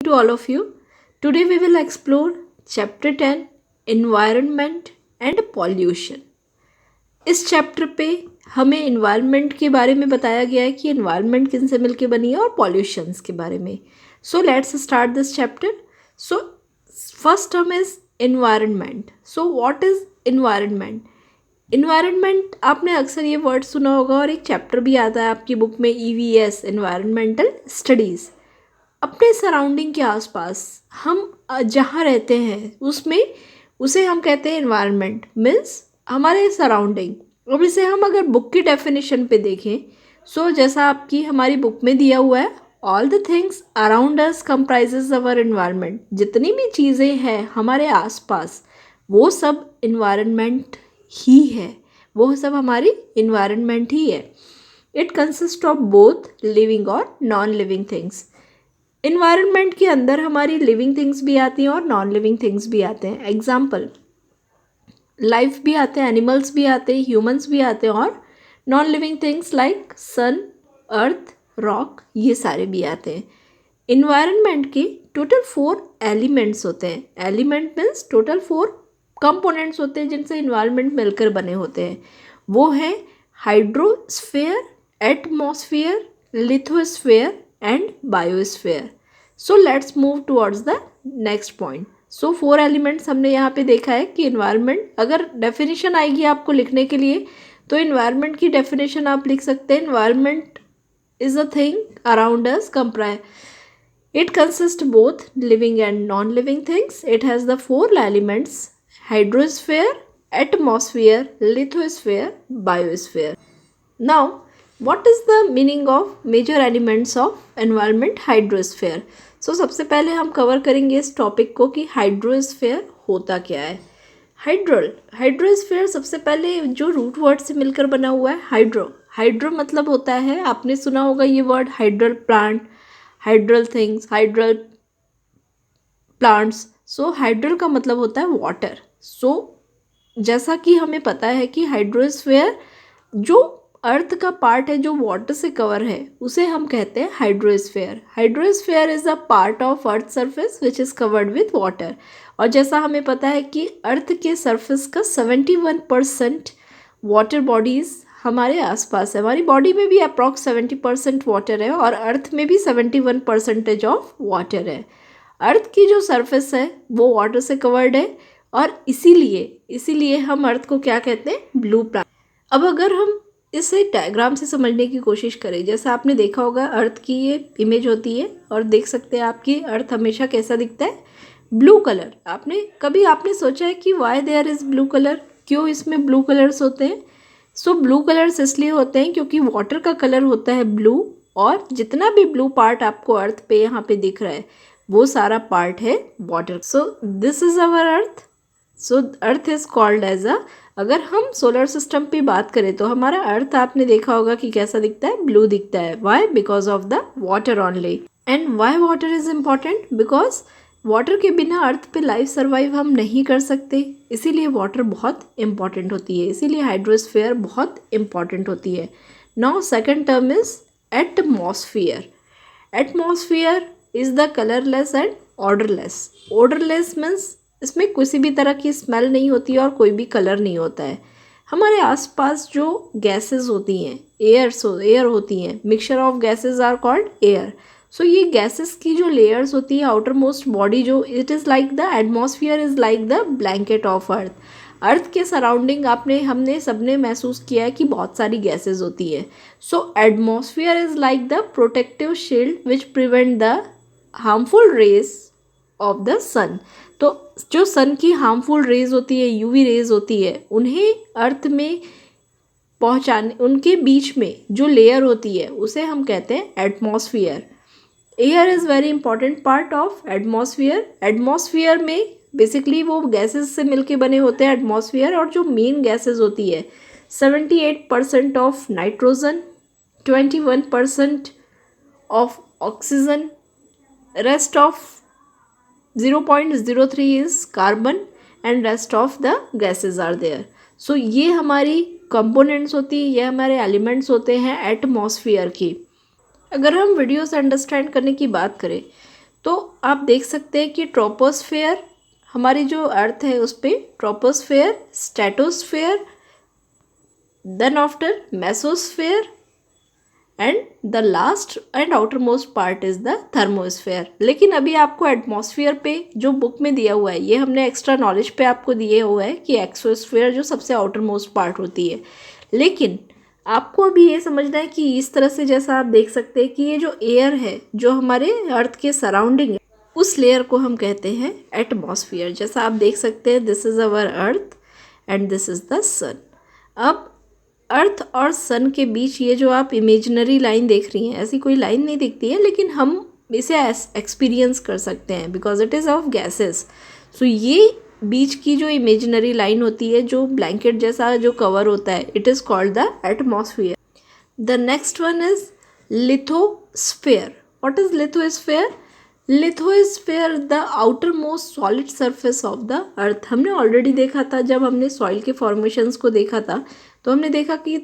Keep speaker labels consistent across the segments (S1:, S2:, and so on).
S1: to all of you. Today we will explore chapter 10 Environment and Pollution. इस chapter पे हमें environment के बारे में बताया गया है कि इन्वायरमेंट किन से मिलके बनी है और पॉल्यूशंस के बारे में. So let's start this chapter. So first term is environment. So what is environment? Environment आपने अक्सर ये वर्ड सुना होगा और एक चैप्टर भी आता है आपकी बुक में EVS एनवायरमेंटल स्टडीज़. अपने सराउंडिंग के आसपास हम जहाँ रहते हैं उसमें उसे हम कहते हैं इन्वायरमेंट, मीन्स हमारे सराउंडिंग. अब इसे हम अगर बुक की डेफिनेशन पे देखें सो जैसा आपकी हमारी बुक में दिया हुआ है, all the things around us comprises our environment. जितनी भी चीज़ें हैं हमारे आसपास वो सब इन्वायरमेंट ही है, वो सब हमारी इन्वायरमेंट ही है. It consist of both living और नॉन लिविंग थिंग्स. इन्वायरमेंट के अंदर हमारी लिविंग थिंग्स भी आती हैं और नॉन लिविंग थिंग्स भी आते हैं. एग्जाम्पल, लाइफ भी आते हैं, एनिमल्स भी आते हैं, ह्यूमंस भी आते हैं और नॉन लिविंग थिंग्स लाइक सन, अर्थ, रॉक, ये सारे भी आते हैं. इन्वायरमेंट के टोटल 4 एलिमेंट्स होते हैं. एलिमेंट मीन्स टोटल 4 कंपोनेंट्स होते हैं जिनसे इन्वायरमेंट मिलकर बने होते हैं. वो हैं hydrosphere, atmosphere, lithosphere and biosphere. So let's move towards the next point. So 4 elements हमने यहाँ पे देखा है कि इन्वायरमेंट, अगर डेफिनेशन आएगी आपको लिखने के लिए तो इन्वायरमेंट की डेफिनेशन आप लिख सकते हैं. Environment is a thing around us comprise. It consists both living and non-living things. It has the 4 elements: hydrosphere, atmosphere, lithosphere, biosphere. Now, what is the meaning of major elements of environment? Hydrosphere. So सबसे पहले हम cover करेंगे इस topic को कि hydrosphere होता क्या है. हाइड्रोस्फीयर सबसे पहले जो रूट वर्ड से मिलकर बना हुआ है हाइड्रो मतलब होता है, आपने सुना होगा ये word, hydel plant, hydel things, hydel plants. So hydel का मतलब होता है वाटर. सो जैसा कि हमें पता है कि हाइड्रोस्फीयर जो अर्थ का पार्ट है जो वाटर से कवर है उसे हम कहते हैं hydrosphere. Hydrosphere is a part of earth surface which is covered with water. और जैसा हमें पता है कि अर्थ के सरफेस का 71% वाटर बॉडीज़ हमारे आसपास है. हमारी बॉडी में भी अप्रॉक्स 70% वाटर है और अर्थ में भी 71% ऑफ वाटर है. अर्थ की जो सरफेस है वो वाटर से कवर्ड है और इसीलिए हम अर्थ को क्या कहते हैं? Blue planet. अब अगर हम इसे डायग्राम से समझने की कोशिश करें, जैसा आपने देखा होगा अर्थ की ये इमेज होती है और देख सकते हैं आपकी अर्थ हमेशा कैसा दिखता है? Blue colour. आपने सोचा है कि why there is blue colour, क्यों इसमें ब्लू कलर्स होते हैं? सो ब्लू कलर्स इसलिए होते हैं क्योंकि वाटर का कलर होता है ब्लू और जितना भी ब्लू पार्ट आपको अर्थ पे यहाँ पे दिख रहा है वो सारा पार्ट है water. So this is our earth. So earth is called as a, अगर हम सोलर सिस्टम पे बात करें तो हमारा अर्थ आपने देखा होगा कि कैसा दिखता है? ब्लू दिखता है. Why? Because of the water only. And why water is important? Because water के बिना अर्थ पे लाइफ सर्वाइव हम नहीं कर सकते, इसीलिए वाटर बहुत इम्पॉर्टेंट होती है, इसीलिए हाइड्रोस्फीयर बहुत इम्पॉर्टेंट होती है. Now second term is atmosphere. Atmosphere is the colourless and odourless. Odourless means इसमें किसी भी तरह की स्मेल नहीं होती और कोई भी कलर नहीं होता है. हमारे आसपास जो गैसेस होती हैं, एयर होती हैं, mixture of gases are called air. So ये गैसेस की जो लेयर्स होती है, आउटर मोस्ट बॉडी जो, it is like the atmosphere is like the blanket of earth. Earth के सराउंडिंग हमने सबने महसूस किया है कि बहुत सारी गैसेस होती है. So atmosphere is like the protective shield which prevent the harmful rays of the sun. तो जो सन की हार्मफुल रेज होती है, UV रेज होती है, उन्हें अर्थ में पहुंचाने, उनके बीच में जो लेयर होती है उसे हम कहते हैं atmosphere. Air is very important part of atmosphere. Atmosphere में बेसिकली वो गैसेस से मिलके बने होते हैं एटमॉस्फियर, और जो मेन गैसेस होती है 78% of nitrogen, 21% of oxygen, rest of 0.03 is carbon and rest of the gases are there. So ये हमारी कंपोनेंट्स होती है, ये हमारे एलिमेंट्स होते हैं एटमॉस्फियर की. अगर हम वीडियो से अंडरस्टैंड करने की बात करें तो आप देख सकते हैं कि ट्रोपोस्फेयर, हमारी जो अर्थ है उस पर troposphere, stratosphere, then after mesosphere and the last and outer most part is the thermosphere. लेकिन अभी आपको एटमॉस्फेयर पे जो बुक में दिया हुआ है, ये हमने एक्स्ट्रा नॉलेज पे आपको दिए हुआ है कि एक्सोस्फेयर जो सबसे आउटर मोस्ट पार्ट होती है। लेकिन आपको अभी ये समझना है कि इस तरह से, जैसा आप देख सकते हैं कि ये जो एयर है जो हमारे अर्थ के सराउंडिंग है, उस लेयर को हम कहते हैं एटमॉस्फेयर। जैसा आप देख सकते हैं, this is our earth and this is the sun. अब अर्थ और सन के बीच ये जो आप इमेजिनरी लाइन देख रही हैं, ऐसी कोई लाइन नहीं दिखती है, लेकिन हम इसे एक्सपीरियंस कर सकते हैं because it is of gases. So ये बीच की जो इमेजिनरी लाइन होती है, जो ब्लैंकेट जैसा जो कवर होता है, it is called the atmosphere. The next one is lithosphere. What is lithosphere? Lithosphere the outer most solid surface of the अर्थ। हमने ऑलरेडी देखा था, जब हमने सॉइल के फॉर्मेशंस को देखा था, तो हमने देखा कि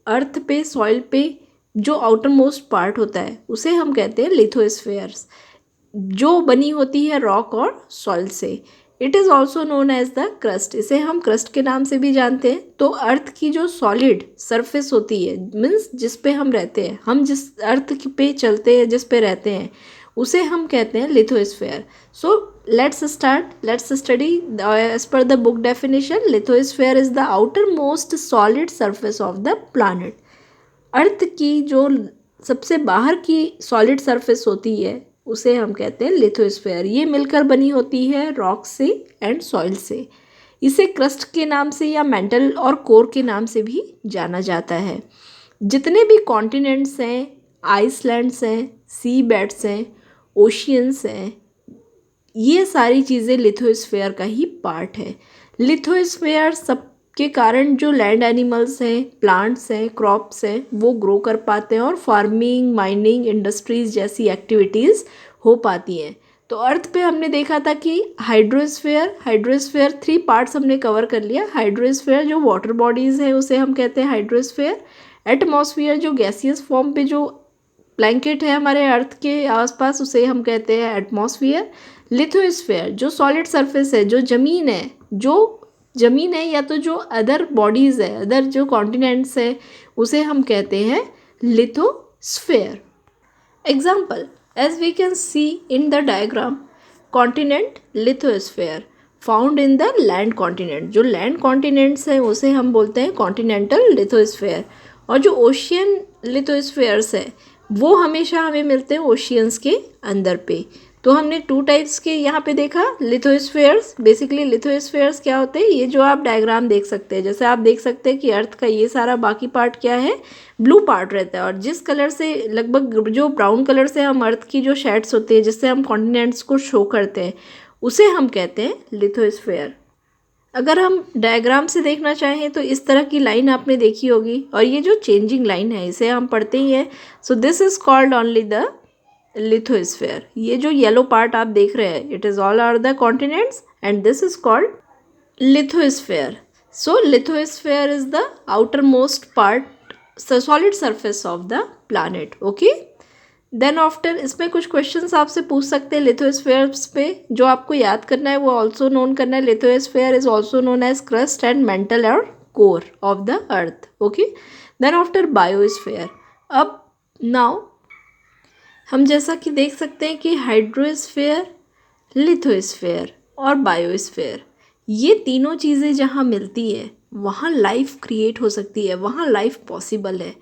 S1: अर्थ पे, सॉइल पे जो आउटर मोस्ट पार्ट होता है उसे हम कहते हैं लिथोस्फेयर्स, जो बनी होती है रॉक और सॉइल से। It is also known as the crust. इसे हम क्रस्ट के नाम से भी जानते हैं। तो अर्थ की जो सॉलिड सरफेस होती है, मीन्स जिस पे हम रहते हैं, हम जिस अर्थ पे चलते हैं, जिस पे रहते हैं, उसे हम कहते हैं lithosphere. So let's study as per the book definition. Lithosphere is the outer most solid surface of the planet. Earth की जो सबसे बाहर की सॉलिड सरफेस होती है उसे हम कहते हैं लिथोस्फेयर। ये मिलकर बनी होती है रॉक से एंड सॉइल से। इसे क्रस्ट के नाम से या मेंटल और कोर के नाम से भी जाना जाता है। जितने भी कॉन्टिनेंट्स हैं, आइसलैंड्स हैं, सी बेड्स हैं, ओशियंस हैं, ये सारी चीज़ें लिथोस्फेयर का ही पार्ट है। लिथोस्फेयर सब के कारण जो लैंड एनिमल्स हैं, प्लांट्स हैं, क्रॉप्स हैं, वो ग्रो कर पाते हैं और फार्मिंग, माइनिंग, इंडस्ट्रीज़ जैसी एक्टिविटीज़ हो पाती हैं। तो अर्थ पे हमने देखा था कि हाइड्रोस्फेयर 3 पार्ट्स हमने कवर कर लिया। हाइड्रोस्फेयर जो वाटर बॉडीज़ है उसे हम कहते हैं हाइड्रोस्फेयर। एटमॉस्फेयर जो गैसियस फॉर्म पे जो ब्लैंकेट है हमारे अर्थ के आसपास, उसे हम कहते हैं एटमॉस्फेयर। लिथोस्फेयर जो सॉलिड सरफेस है, जो ज़मीन है या तो जो अदर बॉडीज़ है, अदर जो कॉन्टिनेंट्स है, उसे हम कहते हैं lithosphere. Example, as we can see in the diagram, continent lithosphere found in the land continent. जो लैंड कॉन्टिनेंट्स हैं उसे हम बोलते हैं कॉन्टिनेंटल लिथोस्फेयर। और जो ओशियन लिथोस्फेयर्स है वो हमेशा हमें मिलते हैं ओशियंस के अंदर पे। तो हमने 2 टाइप्स के यहाँ पे देखा लिथोस्फेयर्स। बेसिकली लिथोस्फेयर्स क्या होते हैं, ये जो आप डायग्राम देख सकते हैं, जैसे आप देख सकते हैं कि अर्थ का ये सारा बाकी पार्ट क्या है, ब्लू पार्ट रहता है। और जिस कलर से, लगभग जो ब्राउन कलर से हम अर्थ की जो शेड्स होती है, जिससे हम कॉन्टिनेंट्स को शो करते हैं, उसे हम कहते हैं लिथोस्फेयर। अगर हम डायग्राम से देखना चाहें तो इस तरह की लाइन आपने देखी होगी, और ये जो चेंजिंग लाइन है इसे हम पढ़ते ही हैं। So this is called only the lithosphere. ये जो येलो पार्ट आप देख रहे हैं, it is all are the continents and this is called lithosphere. So lithosphere is the outer most part, solid surface of the planet. Okay, then after इसमें कुछ questions आपसे पूछ सकते हैं लिथोस्फेयर्स पे, जो आपको याद करना है, वो ऑल्सो नोन करना है। Lithosphere is also known as crust and mantle और core of the earth. Okay, then after biosphere. अब नाउ हम जैसा कि देख सकते हैं कि हाइड्रोस्फेयर, लिथोस्फेयर और बायोस्फेयर, ये तीनों चीज़ें जहाँ मिलती है वहाँ लाइफ क्रिएट हो सकती है, वहाँ लाइफ पॉसिबल है।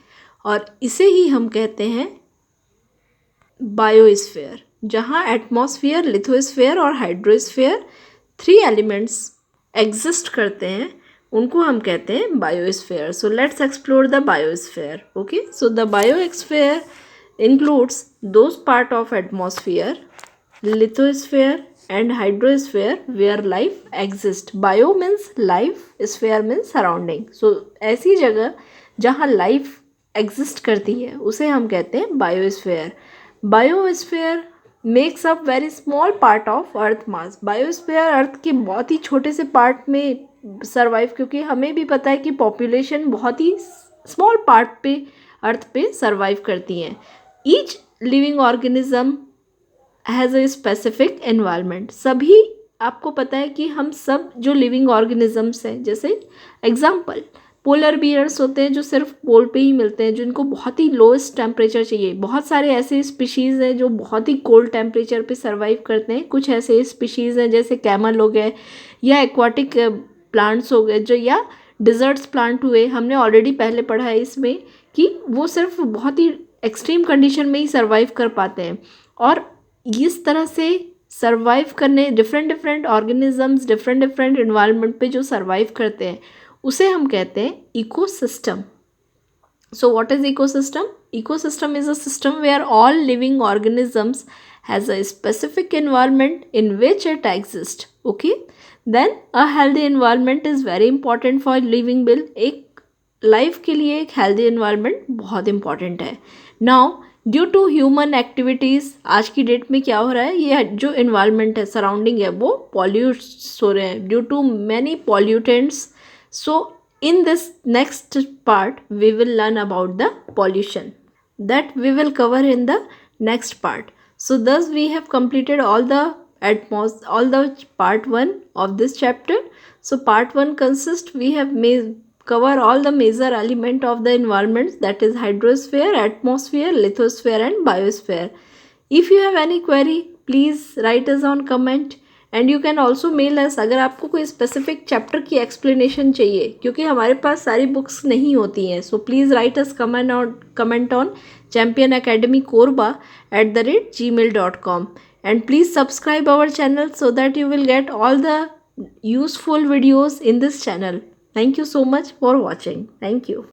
S1: और इसे ही हम कहते हैं बायोस्फेयर, जहाँ एटमॉस्फेयर, लिथोस्फेयर और हाइड्रोस्फेयर 3 एलिमेंट्स एग्जिस्ट करते हैं, उनको हम कहते हैं biosphere. So let's explore the biosphere. Okay, so the biosphere includes those part of atmosphere, lithosphere and hydrosphere where life exists. Bio means life, sphere means surrounding. So ऐसी जगह जहाँ life exist करती है उसे हम कहते हैं biosphere. Biosphere makes up very small part of earth mass. Biosphere earth के बहुत ही छोटे से पार्ट में सर्वाइव, क्योंकि हमें भी पता है कि पॉपुलेशन बहुत ही स्मॉल पार्ट पे अर्थ पे सर्वाइव करती हैं। Each living organism has a specific environment. सभी आपको पता है कि हम सब जो लिविंग ऑर्गेनिजम्स हैं, जैसे एग्जांपल पोलर बियर्स होते हैं जो सिर्फ पोल पे ही मिलते हैं, जिनको बहुत ही लोएस्ट टेम्परेचर चाहिए। बहुत सारे ऐसे स्पीशीज़ हैं जो बहुत ही कोल्ड टेम्परेचर पे सर्वाइव करते हैं। कुछ ऐसे स्पीशीज़ हैं जैसे कैमल हो गए या एक्वाटिक प्लांट्स हो गए, जो या डिजर्ट्स प्लांट हुए। हमने ऑलरेडी पहले पढ़ा है इसमें कि वो सिर्फ बहुत ही एक्सट्रीम कंडीशन में ही सर्वाइव कर पाते हैं। और इस तरह से सर्वाइव करने different different organisms different different environment पे जो सर्वाइव करते हैं उसे हम कहते हैं ecosystem. So what is ecosystem? Ecosystem is a system where all living organisms has a specific environment in which it exists. Okay, then a healthy environment is very important for living being. एक life के लिए एक healthy environment बहुत important है। Now due to human activities आज की date में क्या हो रहा है, ये जो इन्वायरमेंट है सराउंडिंग है वो पॉल्यूट्स हो रहे हैं due to many pollutants. So in this next part we will learn about the pollution that we will cover in the next part. So thus we have completed all the part 1 of this chapter. So part 1 consists, we have cover all the major element of the environments, that is hydrosphere, atmosphere, lithosphere and biosphere. If you have any query, please write us on comment and you can also mail us अगर आपको कोई specific chapter की explanation चाहिए, क्योंकि हमारे पास सारी books नहीं होती हैं। So please write us comment on championacademykorba@gmail.com and please subscribe our channel so that you will get all the useful videos in this channel. Thank you so much for watching. Thank you.